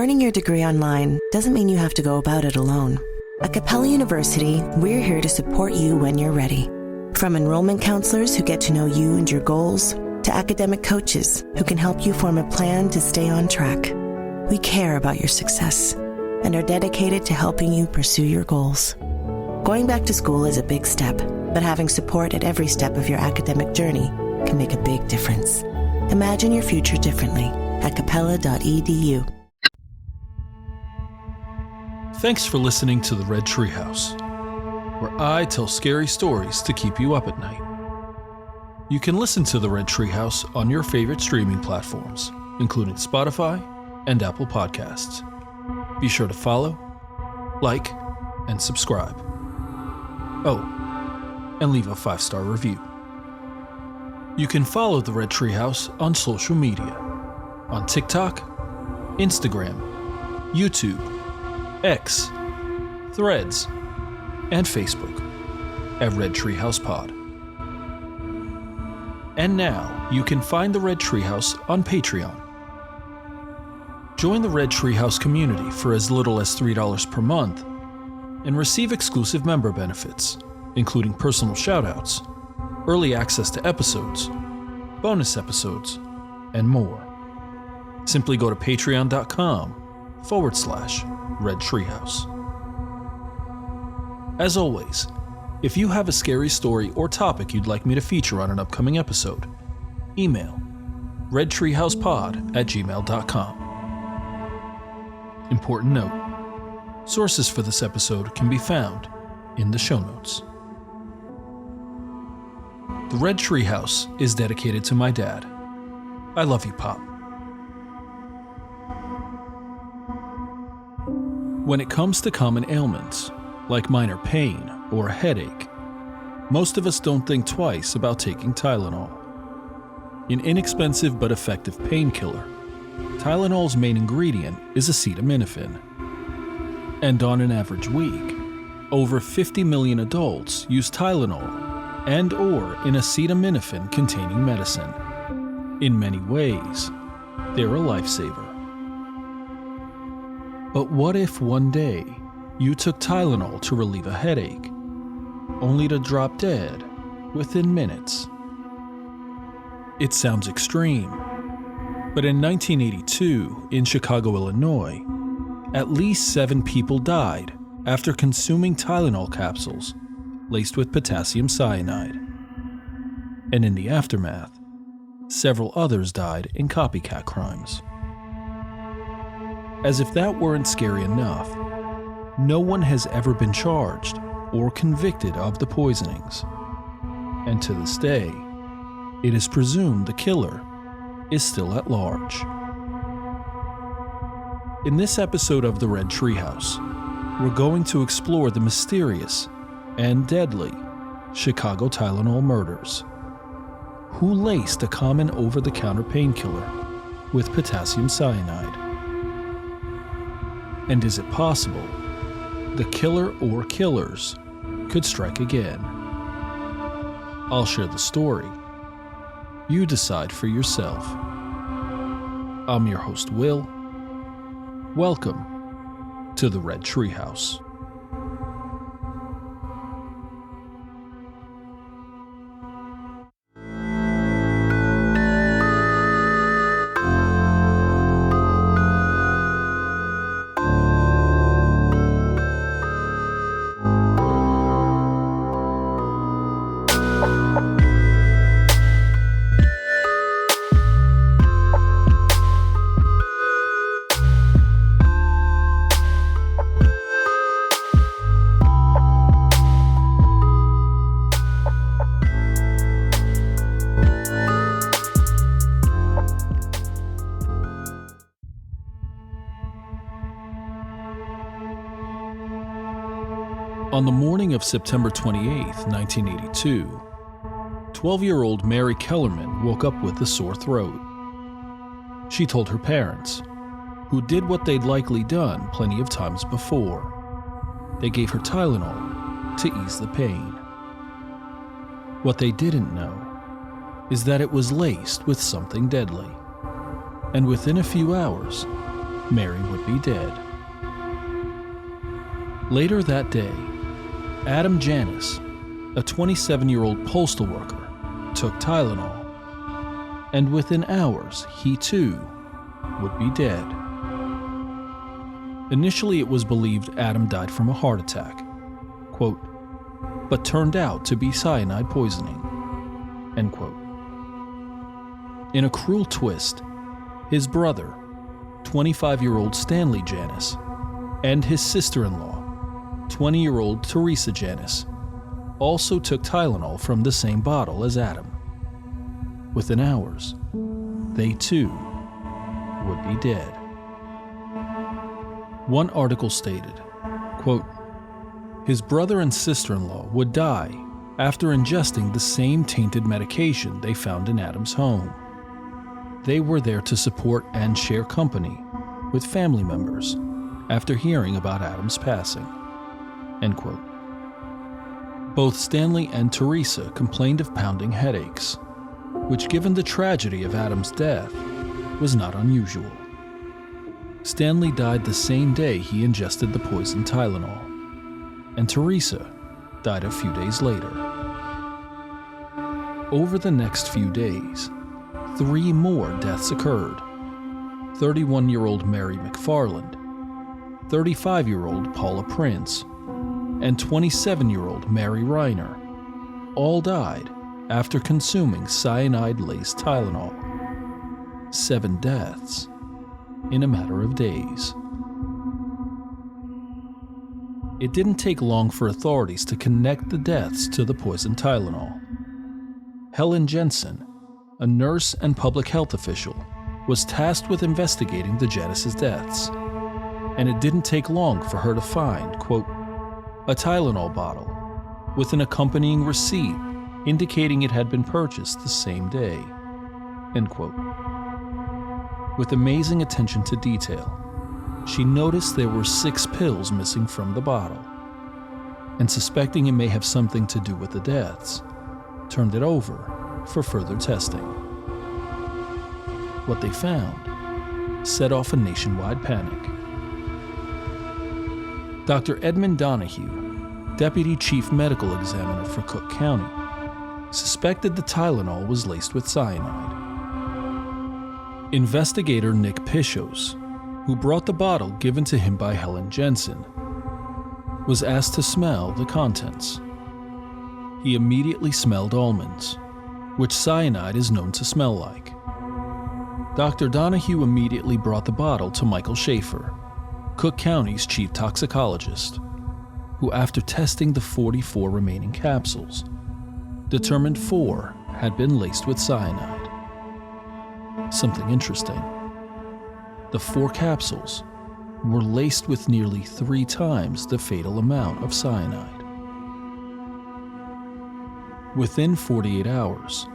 Earning your degree online doesn't mean you have to go about it alone. At Capella University, we're here to support you when you're ready. From enrollment counselors who get to know you and your goals, to academic coaches who can help you form a plan to stay on track. We care about your success and are dedicated to helping you pursue your goals. Going back to school is a big step, but having support at every step of your academic journey can make a big difference. Imagine your future differently at capella.edu. Thanks for listening to the Red Treehouse, where I tell scary stories to keep you up at night. You can listen to the Red Treehouse on your favorite streaming platforms, including Spotify and Apple Podcasts. Be sure to follow, like, and subscribe. Oh, and leave a 5-star review. You can follow the Red Treehouse on social media, on TikTok, Instagram, YouTube, X, Threads, and Facebook at Red Treehouse Pod. And now you can find the Red Treehouse on Patreon. Join the Red Treehouse community for as little as $3 per month and receive exclusive member benefits, including personal shoutouts, early access to episodes, bonus episodes, and more. Simply go to patreon.com/Red Treehouse. As always, if you have a scary story or topic you'd like me to feature on an upcoming episode, email redtreehousepod@gmail.com. Important note, sources for this episode can be found in the show notes. The Red Treehouse is dedicated to my dad. I love you, Pop. When it comes to common ailments, like minor pain or a headache, most of us don't think twice about taking Tylenol. An inexpensive but effective painkiller, Tylenol's main ingredient is acetaminophen. And on an average week, over 50 million adults use Tylenol and/or an acetaminophen-containing medicine. In many ways, they're a lifesaver. But what if one day you took Tylenol to relieve a headache, only to drop dead within minutes? It sounds extreme, but in 1982 in Chicago, Illinois, at least 7 people died after consuming Tylenol capsules laced with potassium cyanide. And in the aftermath, several others died in copycat crimes. As if that weren't scary enough, no one has ever been charged or convicted of the poisonings. And to this day, it is presumed the killer is still at large. In this episode of the Red Treehouse, we're going to explore the mysterious and deadly Chicago Tylenol Murders. Who laced a common over-the-counter painkiller with potassium cyanide? And is it possible the killer or killers could strike again? I'll share the story. You decide for yourself. I'm your host, Will. Welcome to the Red Treehouse. On the morning of September 28, 1982, 12-year-old Mary Kellerman woke up with a sore throat. She told her parents, who did what they'd likely done plenty of times before. They gave her Tylenol to ease the pain. What they didn't know is that it was laced with something deadly. And within a few hours, Mary would be dead. Later that day, Adam Janis, a 27-year-old postal worker, took Tylenol, and within hours, he too would be dead. Initially, it was believed Adam died from a heart attack, quote, but turned out to be cyanide poisoning, end quote. In a cruel twist, his brother, 25-year-old Stanley Janis, and his sister-in-law, 20-year-old Teresa Janis, also took Tylenol from the same bottle as Adam. Within hours, they too would be dead. One article stated, quote, his brother and sister-in-law would die after ingesting the same tainted medication they found in Adam's home. They were there to support and share company with family members after hearing about Adam's passing, end quote. Both Stanley and Teresa complained of pounding headaches, which, given the tragedy of Adam's death, was not unusual. Stanley died the same day he ingested the poison Tylenol, and Teresa died a few days later. Over the next few days, 3 more deaths occurred. 31-year-old Mary McFarland, 35-year-old Paula Prince, and 27-year-old Mary Reiner all died after consuming cyanide-laced Tylenol. 7 deaths in a matter of days. It didn't take long for authorities to connect the deaths to the poison Tylenol. Helen Jensen, a nurse and public health official, was tasked with investigating the Janis' deaths, and it didn't take long for her to find, quote, a Tylenol bottle with an accompanying receipt indicating it had been purchased the same day, end quote. With amazing attention to detail, she noticed there were 6 pills missing from the bottle, and suspecting it may have something to do with the deaths, turned it over for further testing. What they found set off a nationwide panic. Dr. Edmund Donahue, Deputy Chief Medical Examiner for Cook County, suspected the Tylenol was laced with cyanide. Investigator Nick Pishos, who brought the bottle given to him by Helen Jensen, was asked to smell the contents. He immediately smelled almonds, which cyanide is known to smell like. Dr. Donahue immediately brought the bottle to Michael Schaefer, Cook County's chief toxicologist, who, after testing the 44 remaining capsules, determined 4 had been laced with cyanide. Something interesting. The 4 capsules were laced with nearly 3 times the fatal amount of cyanide. Within 48 hours,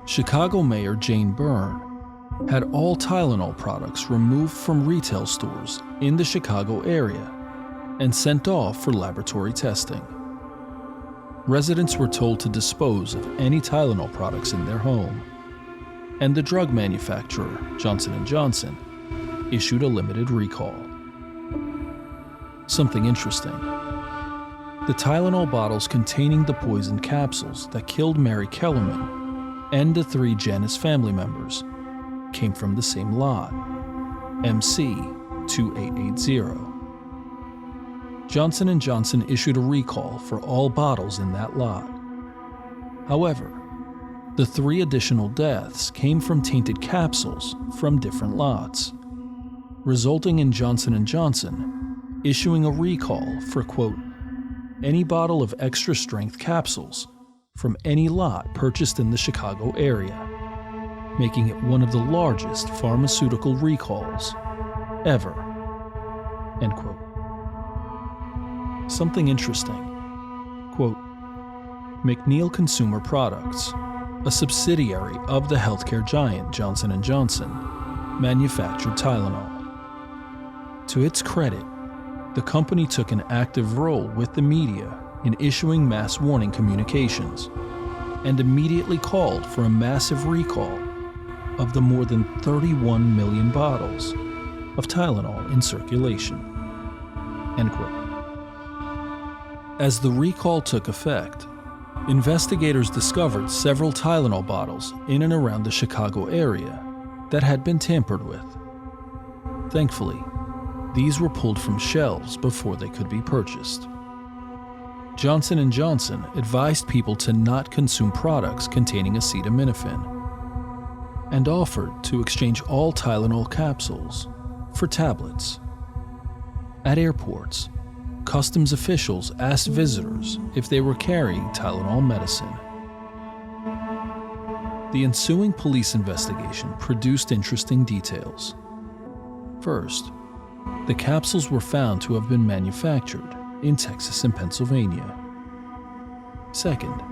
Chicago Mayor Jane Byrne had all Tylenol products removed from retail stores in the Chicago area and sent off for laboratory testing. Residents were told to dispose of any Tylenol products in their home, and the drug manufacturer, Johnson & Johnson, issued a limited recall. Something interesting. The Tylenol bottles containing the poisoned capsules that killed Mary Kellerman and the 3 Janis family members came from the same lot, MC 2880. Johnson & Johnson issued a recall for all bottles in that lot. However, the 3 additional deaths came from tainted capsules from different lots, resulting in Johnson & Johnson issuing a recall for, quote, any bottle of extra-strength capsules from any lot purchased in the Chicago area, making it one of the largest pharmaceutical recalls ever, end quote. Something interesting. Quote, McNeil Consumer Products, a subsidiary of the healthcare giant Johnson & Johnson, manufactured Tylenol. To its credit, the company took an active role with the media in issuing mass warning communications and immediately called for a massive recall of the more than 31 million bottles of Tylenol in circulation." End quote. As the recall took effect, investigators discovered several Tylenol bottles in and around the Chicago area that had been tampered with. Thankfully, these were pulled from shelves before they could be purchased. Johnson & Johnson advised people to not consume products containing acetaminophen and offered to exchange all Tylenol capsules for tablets. At airports, customs officials asked visitors if they were carrying Tylenol medicine. The ensuing police investigation produced interesting details. First, the capsules were found to have been manufactured in Texas and Pennsylvania. Second,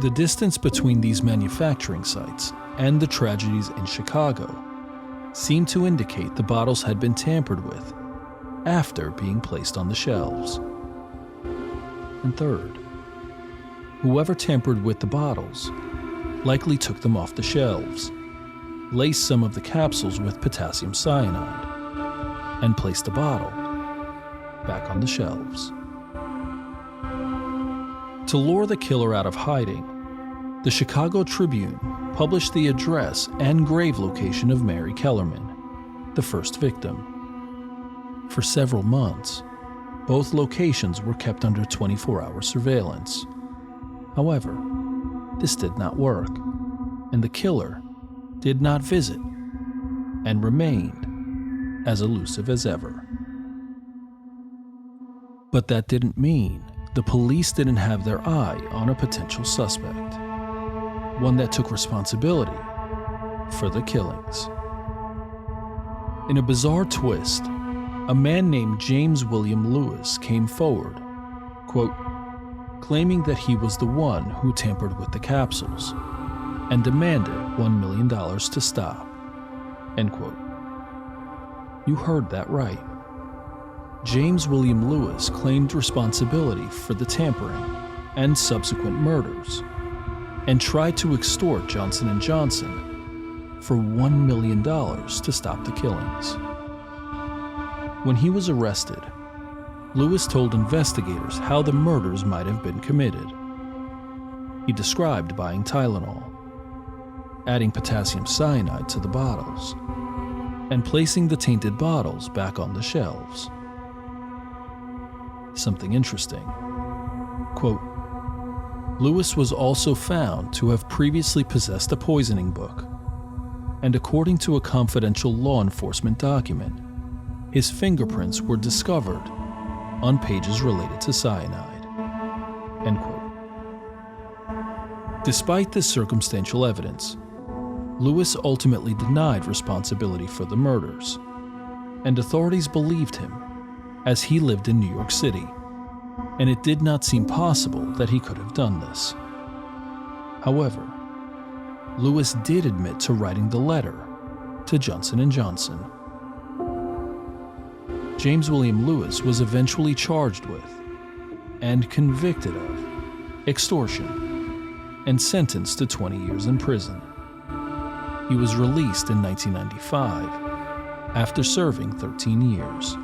the distance between these manufacturing sites and the tragedies in Chicago seemed to indicate the bottles had been tampered with after being placed on the shelves. And third, whoever tampered with the bottles likely took them off the shelves, laced some of the capsules with potassium cyanide, and placed the bottle back on the shelves. To lure the killer out of hiding, the Chicago Tribune published the address and grave location of Mary Kellerman, the first victim. For several months, both locations were kept under 24-hour surveillance. However, this did not work, and the killer did not visit and remained as elusive as ever. But that didn't mean the police didn't have their eye on a potential suspect, one that took responsibility for the killings. In a bizarre twist, a man named James William Lewis came forward, quote, claiming that he was the one who tampered with the capsules and demanded $1 million to stop, end quote. You heard that right. James William Lewis claimed responsibility for the tampering and subsequent murders and tried to extort Johnson & Johnson for $1 million to stop the killings. When he was arrested, Lewis told investigators how the murders might have been committed. He described buying Tylenol, adding potassium cyanide to the bottles, and placing the tainted bottles back on the shelves. Something interesting. Quote, Lewis was also found to have previously possessed a poisoning book, and according to a confidential law enforcement document, his fingerprints were discovered on pages related to cyanide, end quote. Despite this circumstantial evidence, Lewis ultimately denied responsibility for the murders, and authorities believed him as he lived in New York City, and it did not seem possible that he could have done this. However, Lewis did admit to writing the letter to Johnson & Johnson. James William Lewis was eventually charged with and convicted of extortion and sentenced to 20 years in prison. He was released in 1995 after serving 13 years.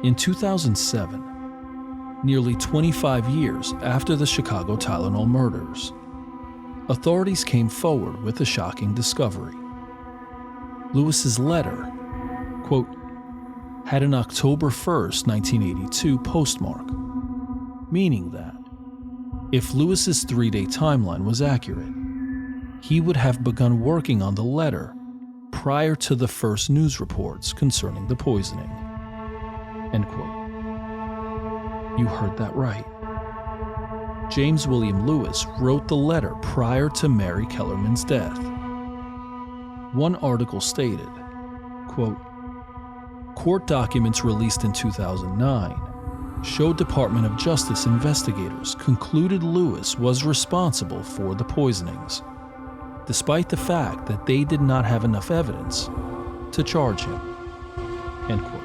In 2007, nearly 25 years after the Chicago Tylenol murders, authorities came forward with a shocking discovery. Lewis's letter, quote, had an October 1st, 1982 postmark, meaning that if Lewis's 3-day timeline was accurate, he would have begun working on the letter prior to the first news reports concerning the poisoning, end quote. You heard that right. James William Lewis wrote the letter prior to Mary Kellerman's death. One article stated, quote, court documents released in 2009 showed Department of Justice investigators concluded Lewis was responsible for the poisonings, despite the fact that they did not have enough evidence to charge him, end quote.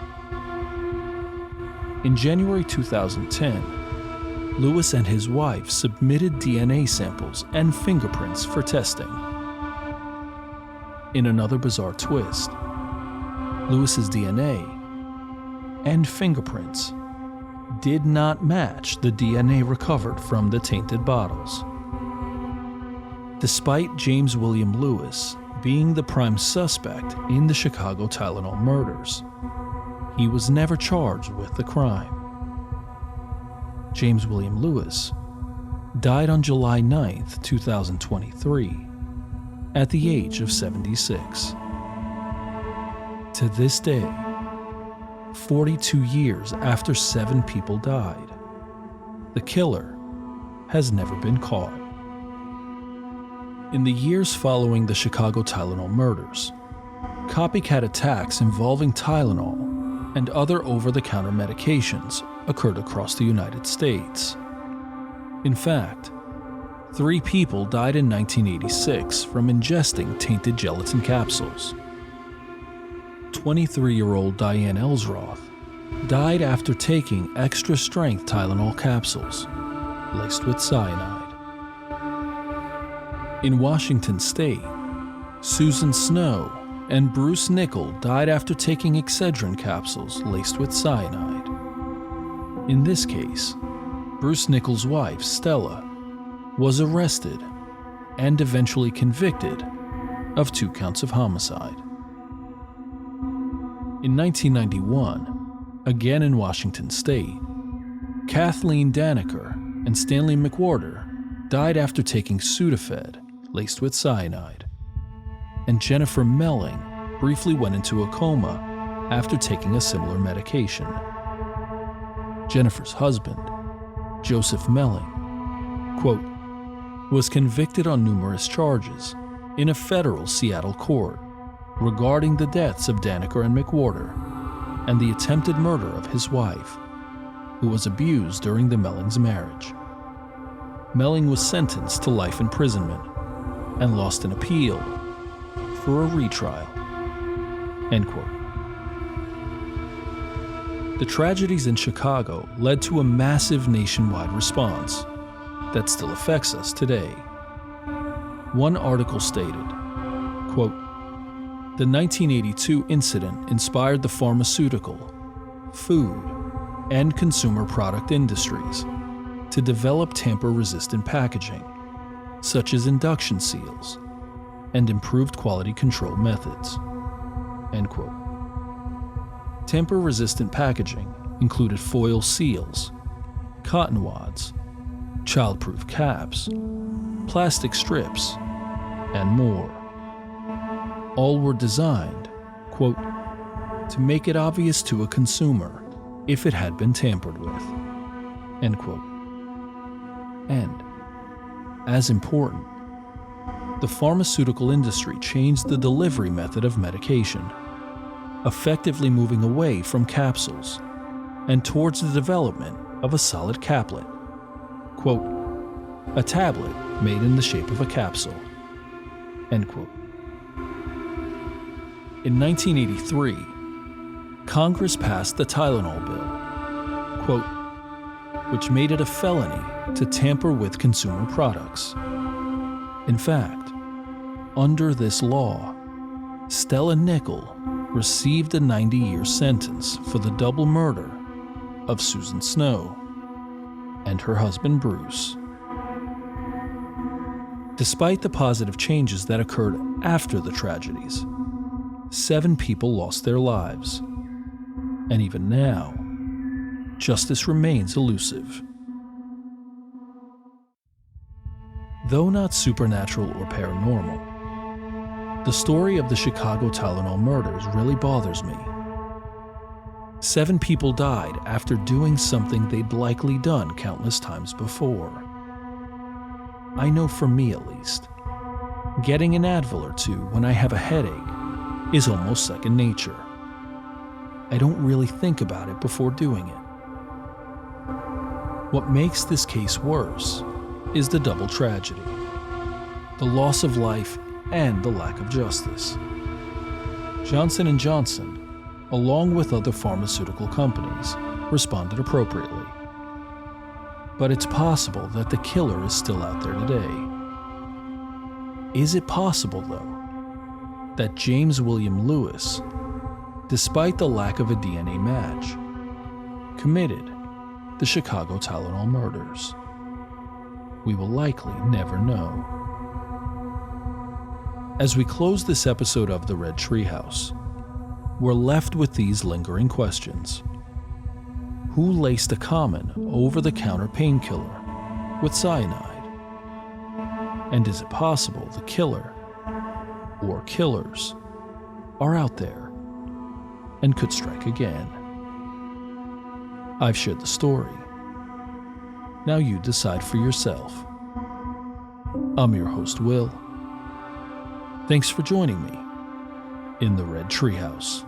In January 2010, Lewis and his wife submitted DNA samples and fingerprints for testing. In another bizarre twist, Lewis's DNA and fingerprints did not match the DNA recovered from the tainted bottles. Despite James William Lewis being the prime suspect in the Chicago Tylenol murders, he was never charged with the crime. James William Lewis died on July 9, 2023, at the age of 76. To this day, 42 years after 7 people died, the killer has never been caught. In the years following the Chicago Tylenol murders, copycat attacks involving Tylenol and other over-the-counter medications occurred across the United States. In fact, 3 people died in 1986 from ingesting tainted gelatin capsules. 23-year-old Diane Ellsroth died after taking extra-strength Tylenol capsules laced with cyanide. In Washington State, Susan Snow and Bruce Nickel died after taking Excedrin capsules laced with cyanide. In this case, Bruce Nickel's wife, Stella, was arrested and eventually convicted of 2 counts of homicide. In 1991, again in Washington State, Kathleen Daniker and Stanley McWhorter died after taking Sudafed laced with cyanide, and Jennifer Melling briefly went into a coma after taking a similar medication. Jennifer's husband, Joseph Melling, quote, was convicted on numerous charges in a federal Seattle court regarding the deaths of Daniker and McWhorter and the attempted murder of his wife, who was abused during the Melling's marriage. Melling was sentenced to life imprisonment and lost an appeal for a retrial. End quote. The tragedies in Chicago led to a massive nationwide response that still affects us today. One article stated, quote, "The 1982 incident inspired the pharmaceutical, food, and consumer product industries to develop tamper-resistant packaging, such as induction seals, and improved quality control methods." End quote. Tamper-resistant packaging included foil seals, cotton wads, child-proof caps, plastic strips, and more. All were designed, quote, to make it obvious to a consumer if it had been tampered with, end quote. And, as important, the pharmaceutical industry changed the delivery method of medication, effectively moving away from capsules and towards the development of a solid caplet, quote, a tablet made in the shape of a capsule, end quote. In 1983, Congress passed the Tylenol bill, quote, which made it a felony to tamper with consumer products. In fact, under this law, Stella Nickel received a 90-year sentence for the double murder of Susan Snow and her husband Bruce. Despite the positive changes that occurred after the tragedies, 7 people lost their lives, and even now, justice remains elusive. Though not supernatural or paranormal, the story of the Chicago Tylenol murders really bothers me. 7 people died after doing something they'd likely done countless times before. I know for me at least, getting an Advil or 2 when I have a headache is almost second nature. I don't really think about it before doing it. What makes this case worse is the double tragedy, the loss of life and the lack of justice. Johnson & Johnson, along with other pharmaceutical companies, responded appropriately. But it's possible that the killer is still out there today. Is it possible, though? that James William Lewis, despite the lack of a DNA match, committed the Chicago Tylenol murders? We will likely never know. As we close this episode of the Red Treehouse, we're left with these lingering questions. Who laced a common over-the-counter painkiller with cyanide? And is it possible the killer or killers are out there and could strike again? I've shared the story. Now you decide for yourself. I'm your host, Will. Thanks for joining me in the Red Treehouse.